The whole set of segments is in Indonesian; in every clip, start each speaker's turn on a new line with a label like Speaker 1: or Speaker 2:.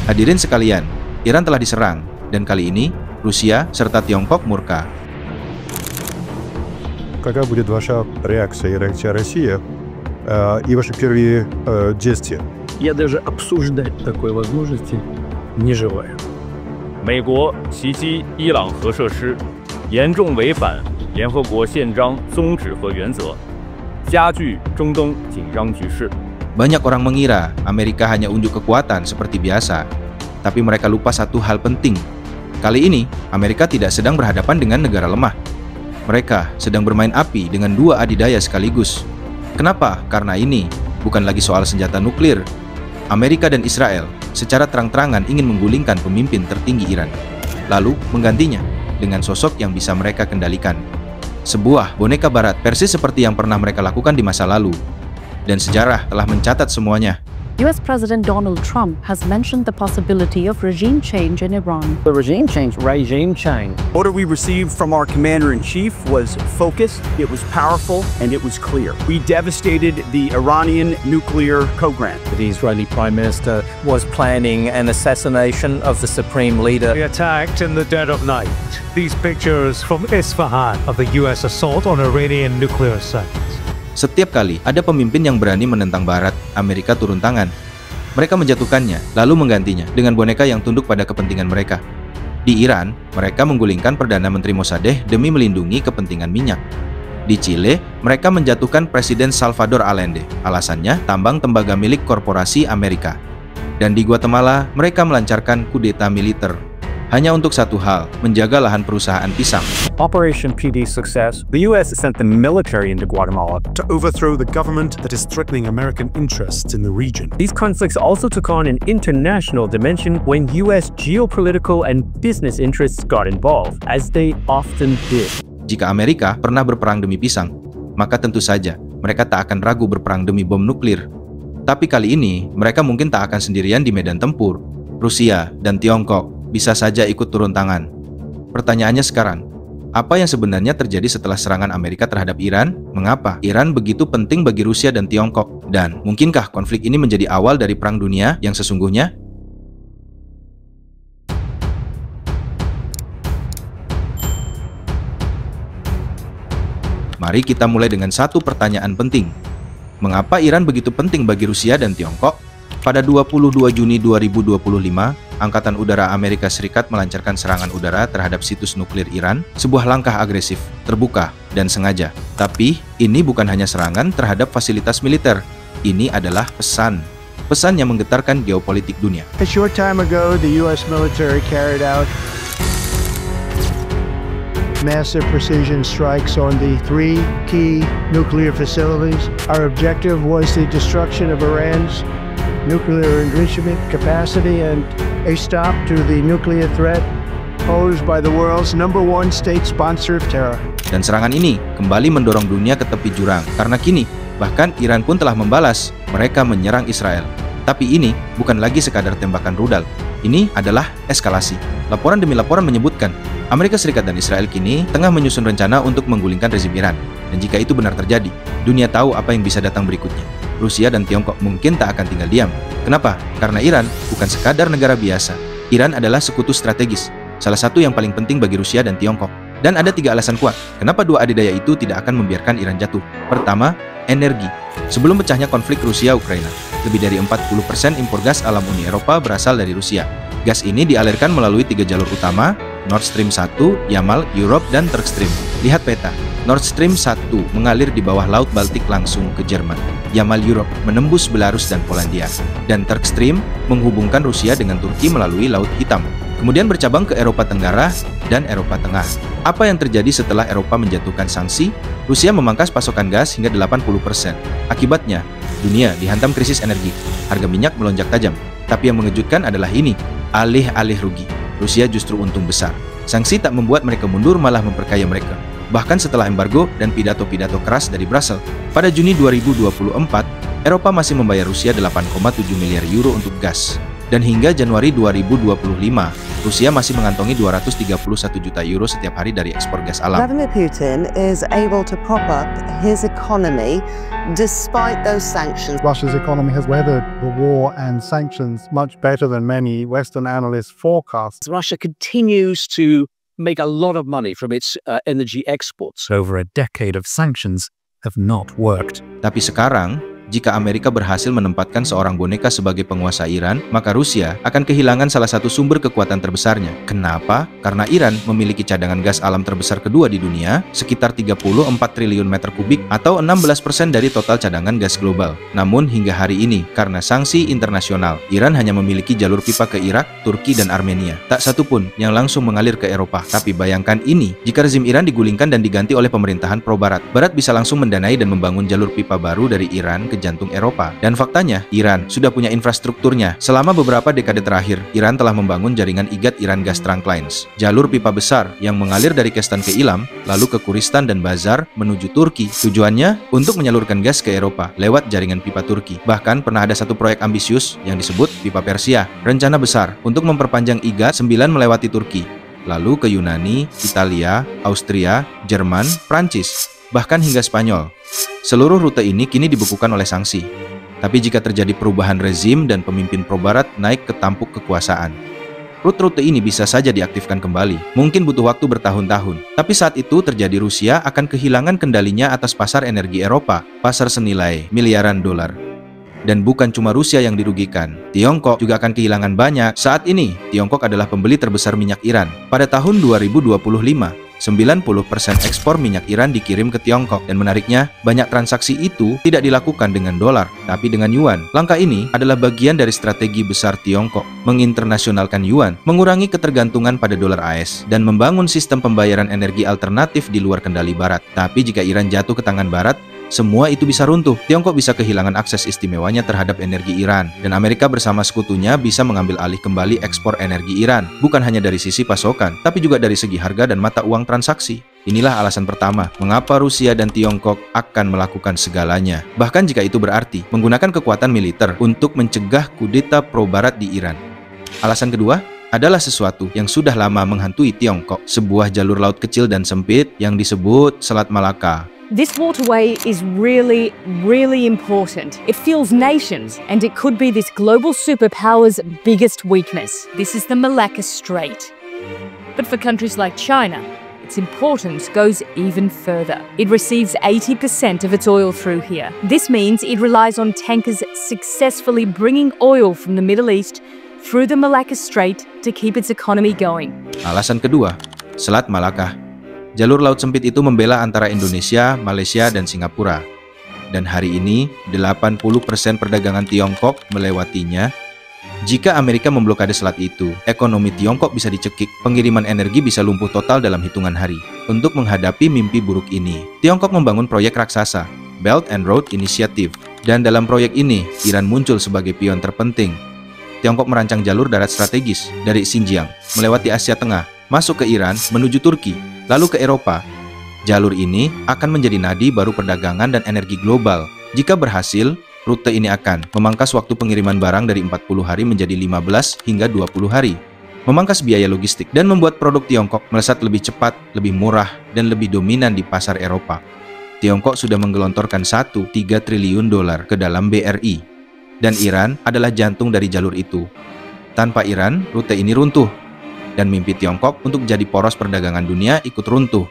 Speaker 1: Hadirin sekalian, Iran telah diserang, dan kali ini Rusia serta Tiongkok murka.
Speaker 2: Какая будет ваша реакция России и ваши первые действия?
Speaker 3: Я даже обсуждать такой возможности не желаю.
Speaker 4: 美国袭击伊朗核设施，严重违反联合国宪章宗旨和原则，加剧中东紧张局势。
Speaker 1: Banyak orang mengira Amerika hanya unjuk kekuatan seperti biasa, tapi mereka lupa satu hal penting. Kali ini, Amerika tidak sedang berhadapan dengan negara lemah. Mereka sedang bermain api dengan dua adidaya sekaligus. Kenapa? Karena ini bukan lagi soal senjata nuklir. Amerika dan Israel secara terang-terangan ingin menggulingkan pemimpin tertinggi Iran, lalu menggantinya dengan sosok yang bisa mereka kendalikan. Sebuah boneka barat persis seperti yang pernah mereka lakukan di masa lalu. Dan sejarah telah mencatat semuanya.
Speaker 5: US President Donald Trump has mentioned the possibility of regime change in Iran.
Speaker 3: The regime change.
Speaker 6: Order we received from our commander-in-chief was focused, it was powerful, and it was clear. We devastated the Iranian nuclear program.
Speaker 7: The Israeli Prime Minister was planning an assassination of the supreme leader.
Speaker 8: We attacked in the dead of night. These pictures from Isfahan of the US assault on Iranian nuclear sites.
Speaker 1: Setiap kali ada pemimpin yang berani menentang Barat, Amerika turun tangan. Mereka menjatuhkannya, lalu menggantinya dengan boneka yang tunduk pada kepentingan mereka. Di Iran, mereka menggulingkan Perdana Menteri Mossadegh demi melindungi kepentingan minyak. Di Chile, mereka menjatuhkan Presiden Salvador Allende, alasannya tambang tembaga milik korporasi Amerika. Dan di Guatemala, mereka melancarkan kudeta militer. Hanya untuk satu hal, menjaga lahan perusahaan pisang.
Speaker 9: Operation PD success, the U.S. sent the military into Guatemala
Speaker 2: To overthrow the government that is threatening American interests in the region.
Speaker 3: These conflicts also took on an international dimension when U.S. geopolitical and business interests got involved, as they often did.
Speaker 1: Jika Amerika pernah berperang demi pisang, maka tentu saja mereka tak akan ragu berperang demi bom nuklir. Tapi kali ini, mereka mungkin tak akan sendirian di medan tempur. Rusia dan Tiongkok bisa saja ikut turun tangan. Pertanyaannya sekarang, apa yang sebenarnya terjadi setelah serangan Amerika terhadap Iran? Mengapa Iran begitu penting bagi Rusia dan Tiongkok? Dan mungkinkah konflik ini menjadi awal dari perang dunia yang sesungguhnya? Mari kita mulai dengan satu pertanyaan penting. Mengapa Iran begitu penting bagi Rusia dan Tiongkok? Pada 22 Juni 2025, Angkatan Udara Amerika Serikat melancarkan serangan udara terhadap situs nuklir Iran, sebuah langkah agresif, terbuka, dan sengaja. Tapi, ini bukan hanya serangan terhadap fasilitas militer. Ini adalah pesan. Pesan yang menggetarkan geopolitik dunia.
Speaker 10: A short time ago, the U.S. military carried out massive precision strikes on the three key nuclear facilities. Our objective was the destruction of Iran's nuclear enrichment capacity and a stop to the nuclear threat posed by the world's #1 state sponsor of terror.
Speaker 1: Dan serangan ini kembali mendorong dunia ke tepi jurang, karena kini bahkan Iran pun telah membalas, mereka menyerang Israel. Tapi ini bukan lagi sekadar tembakan rudal, ini adalah eskalasi. Laporan demi laporan menyebutkan, Amerika Serikat dan Israel kini tengah menyusun rencana untuk menggulingkan rezim Iran. Dan jika itu benar terjadi, dunia tahu apa yang bisa datang berikutnya. Rusia dan Tiongkok mungkin tak akan tinggal diam. Kenapa? Karena Iran bukan sekadar negara biasa. Iran adalah sekutu strategis, salah satu yang paling penting bagi Rusia dan Tiongkok. Dan ada 3 alasan kuat kenapa dua adidaya itu tidak akan membiarkan Iran jatuh. Pertama, energi. Sebelum pecahnya konflik Rusia-Ukraina, lebih dari 40% impor gas alam Uni Eropa berasal dari Rusia. Gas ini dialirkan melalui 3 jalur utama, Nord Stream 1, Yamal, Europe, dan Turkstream. Lihat peta. Nord Stream 1 mengalir di bawah Laut Baltik langsung ke Jerman. Yamal Europe menembus Belarus dan Polandia. Dan Turkstream menghubungkan Rusia dengan Turki melalui Laut Hitam. Kemudian bercabang ke Eropa Tenggara dan Eropa Tengah. Apa yang terjadi setelah Eropa menjatuhkan sanksi? Rusia memangkas pasokan gas hingga 80%. Akibatnya, dunia dihantam krisis energi. Harga minyak melonjak tajam. Tapi yang mengejutkan adalah ini, alih-alih rugi, Rusia justru untung besar. Sanksi tak membuat mereka mundur, malah memperkaya mereka. Bahkan setelah embargo dan pidato-pidato keras dari Brussels, pada Juni 2024, Eropa masih membayar Rusia 8,7 miliar euro untuk gas. Dan hingga Januari 2025, Rusia masih mengantongi 231 juta euro setiap hari dari ekspor gas alam.
Speaker 11: Vladimir Putin is able to prop up his economy despite those sanctions.
Speaker 12: Russia's economy has weathered the war and sanctions much better than many Western analysts forecast.
Speaker 13: Russia continues to make a lot of money from its energy exports.
Speaker 9: Over a decade of sanctions have not worked.
Speaker 1: Tapi sekarang, jika Amerika berhasil menempatkan seorang boneka sebagai penguasa Iran, maka Rusia akan kehilangan salah satu sumber kekuatan terbesarnya. Kenapa? Karena Iran memiliki cadangan gas alam terbesar kedua di dunia, sekitar 34 triliun meter kubik atau 16% dari total cadangan gas global. Namun hingga hari ini, karena sanksi internasional, Iran hanya memiliki jalur pipa ke Irak, Turki, dan Armenia. Tak satu pun yang langsung mengalir ke Eropa. Tapi bayangkan ini, jika rezim Iran digulingkan dan diganti oleh pemerintahan pro-Barat. Barat bisa langsung mendanai dan membangun jalur pipa baru dari Iran ke jantung Eropa. Dan faktanya, Iran sudah punya infrastrukturnya. Selama beberapa dekade terakhir, Iran telah membangun jaringan IGAT Iran Gas Trunk Lines, jalur pipa besar yang mengalir dari Kestan ke Ilam, lalu ke Kuristan dan Bazar menuju Turki. Tujuannya untuk menyalurkan gas ke Eropa lewat jaringan pipa Turki. Bahkan pernah ada satu proyek ambisius yang disebut Pipa Persia, rencana besar untuk memperpanjang IGAT 9 melewati Turki, lalu ke Yunani, Italia, Austria, Jerman, Prancis, bahkan hingga Spanyol. Seluruh rute ini kini dibekukan oleh sanksi. Tapi jika terjadi perubahan rezim dan pemimpin pro-Barat naik ke tampuk kekuasaan, rute-rute ini bisa saja diaktifkan kembali. Mungkin butuh waktu bertahun-tahun. Tapi saat itu terjadi Rusia akan kehilangan kendalinya atas pasar energi Eropa, pasar senilai miliaran dolar. Dan bukan cuma Rusia yang dirugikan, Tiongkok juga akan kehilangan banyak. Saat ini, Tiongkok adalah pembeli terbesar minyak Iran. Pada tahun 2025, 90% ekspor minyak Iran dikirim ke Tiongkok. Dan menariknya, banyak transaksi itu tidak dilakukan dengan dolar, tapi dengan yuan. Langkah ini adalah bagian dari strategi besar Tiongkok, menginternasionalkan yuan, mengurangi ketergantungan pada dolar AS, dan membangun sistem pembayaran energi alternatif di luar kendali Barat. Tapi jika Iran jatuh ke tangan Barat, semua itu bisa runtuh. Tiongkok bisa kehilangan akses istimewanya terhadap energi Iran, dan Amerika bersama sekutunya bisa mengambil alih kembali ekspor energi Iran, bukan hanya dari sisi pasokan, tapi juga dari segi harga dan mata uang transaksi. Inilah alasan pertama mengapa Rusia dan Tiongkok akan melakukan segalanya, bahkan jika itu berarti menggunakan kekuatan militer untuk mencegah kudeta pro-Barat di Iran. Alasan kedua adalah sesuatu yang sudah lama menghantui Tiongkok, sebuah jalur laut kecil dan sempit yang disebut Selat Malaka.
Speaker 14: This waterway is really important. It fuels nations, and it could be this global superpower's biggest weakness. This is the Malacca Strait. But for countries like China, its importance goes even further. It receives 80% of its oil through here. This means it relies on tankers successfully bringing oil from the Middle East through the Malacca Strait to keep its economy going.
Speaker 1: Alasan kedua, Selat Malaka. Jalur laut sempit itu membela antara Indonesia, Malaysia, dan Singapura. Dan hari ini, 80% perdagangan Tiongkok melewatinya. Jika Amerika memblokade selat itu, ekonomi Tiongkok bisa dicekik, pengiriman energi bisa lumpuh total dalam hitungan hari. Untuk menghadapi mimpi buruk ini, Tiongkok membangun proyek raksasa, Belt and Road Initiative. Dan dalam proyek ini, Iran muncul sebagai pion terpenting. Tiongkok merancang jalur darat strategis dari Xinjiang, melewati Asia Tengah, masuk ke Iran, menuju Turki, lalu ke Eropa. Jalur ini akan menjadi nadi baru perdagangan dan energi global. Jika berhasil, rute ini akan memangkas waktu pengiriman barang dari 40 hari menjadi 15 hingga 20 hari, memangkas biaya logistik, dan membuat produk Tiongkok melesat lebih cepat, lebih murah, dan lebih dominan di pasar Eropa. Tiongkok sudah menggelontorkan 1,3 triliun dolar ke dalam BRI, dan Iran adalah jantung dari jalur itu. Tanpa Iran, rute ini runtuh, dan mimpi Tiongkok untuk jadi poros perdagangan dunia ikut runtuh.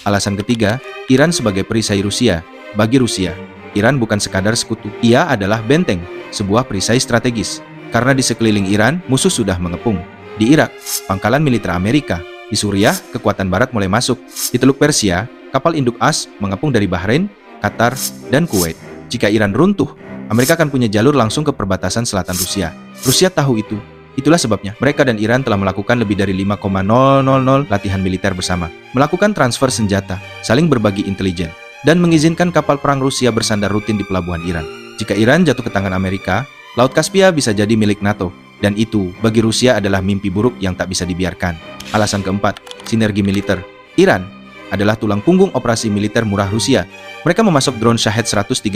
Speaker 1: Alasan ketiga, Iran sebagai perisai Rusia. Bagi Rusia, Iran bukan sekadar sekutu. Ia adalah benteng, sebuah perisai strategis. Karena di sekeliling Iran, musuh sudah mengepung. Di Irak, pangkalan militer Amerika. Di Suriah, kekuatan Barat mulai masuk. Di Teluk Persia, kapal induk AS mengepung dari Bahrain, Qatar, dan Kuwait. Jika Iran runtuh, Amerika akan punya jalur langsung ke perbatasan selatan Rusia. Rusia tahu itu. Itulah sebabnya mereka dan Iran telah melakukan lebih dari 5,000 latihan militer bersama, melakukan transfer senjata, saling berbagi intelijen, dan mengizinkan kapal perang Rusia bersandar rutin di pelabuhan Iran. Jika Iran jatuh ke tangan Amerika, Laut Kaspia bisa jadi milik NATO, dan itu bagi Rusia adalah mimpi buruk yang tak bisa dibiarkan. Alasan keempat, sinergi militer. Iran adalah tulang punggung operasi militer murah Rusia. Mereka memasok drone Shahed 136.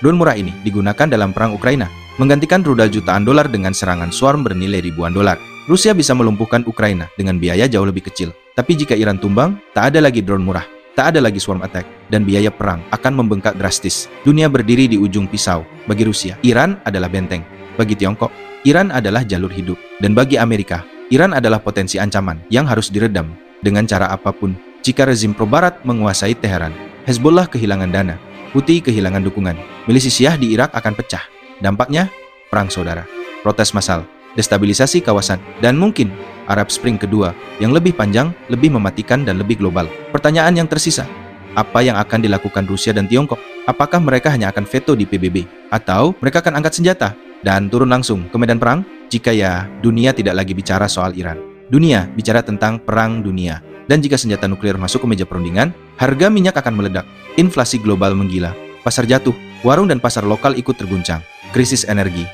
Speaker 1: Drone murah ini digunakan dalam perang Ukraina. menggantikan rudal jutaan dolar dengan serangan swarm bernilai ribuan dolar. Rusia bisa melumpuhkan Ukraina dengan biaya jauh lebih kecil. Tapi jika Iran tumbang, tak ada lagi drone murah, tak ada lagi swarm attack, dan biaya perang akan membengkak drastis. Dunia berdiri di ujung pisau. Bagi Rusia, Iran adalah benteng. Bagi Tiongkok, Iran adalah jalur hidup. Dan bagi Amerika, Iran adalah potensi ancaman yang harus diredam dengan cara apapun. Jika rezim pro-barat menguasai Teheran, Hezbollah kehilangan dana, Houthi kehilangan dukungan, milisi Syiah di Irak akan pecah. Dampaknya, perang saudara, protes massal, destabilisasi kawasan, dan mungkin Arab Spring kedua yang lebih panjang, lebih mematikan, dan lebih global. Pertanyaan yang tersisa, apa yang akan dilakukan Rusia dan Tiongkok? Apakah mereka hanya akan veto di PBB? Atau mereka akan angkat senjata dan turun langsung ke medan perang? Jika ya, dunia tidak lagi bicara soal Iran. Dunia bicara tentang perang dunia. Dan jika senjata nuklir masuk ke meja perundingan, harga minyak akan meledak, inflasi global menggila, pasar jatuh, warung dan pasar lokal ikut terguncang, krisis energi,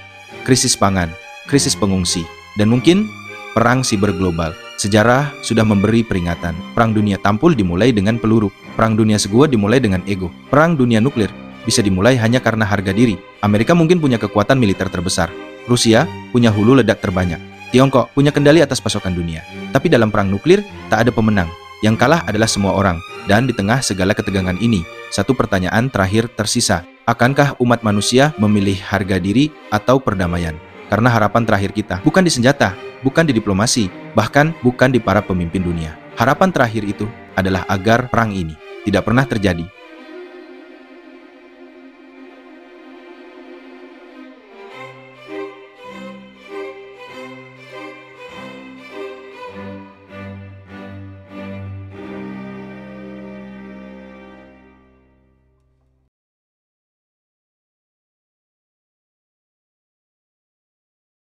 Speaker 1: krisis pangan, krisis pengungsi, dan mungkin perang siber global. Sejarah sudah memberi peringatan. Perang dunia tampul dimulai dengan peluru. Perang dunia segua dimulai dengan ego. Perang dunia nuklir bisa dimulai hanya karena harga diri. Amerika mungkin punya kekuatan militer terbesar. Rusia punya hulu ledak terbanyak. Tiongkok punya kendali atas pasokan dunia. Tapi dalam perang nuklir, tak ada pemenang. Yang kalah adalah semua orang. Dan di tengah segala ketegangan ini, satu pertanyaan terakhir tersisa. Akankah umat manusia memilih harga diri atau perdamaian? Karena harapan terakhir kita bukan di senjata, bukan di diplomasi, bahkan bukan di para pemimpin dunia. Harapan terakhir itu adalah agar perang ini tidak pernah terjadi.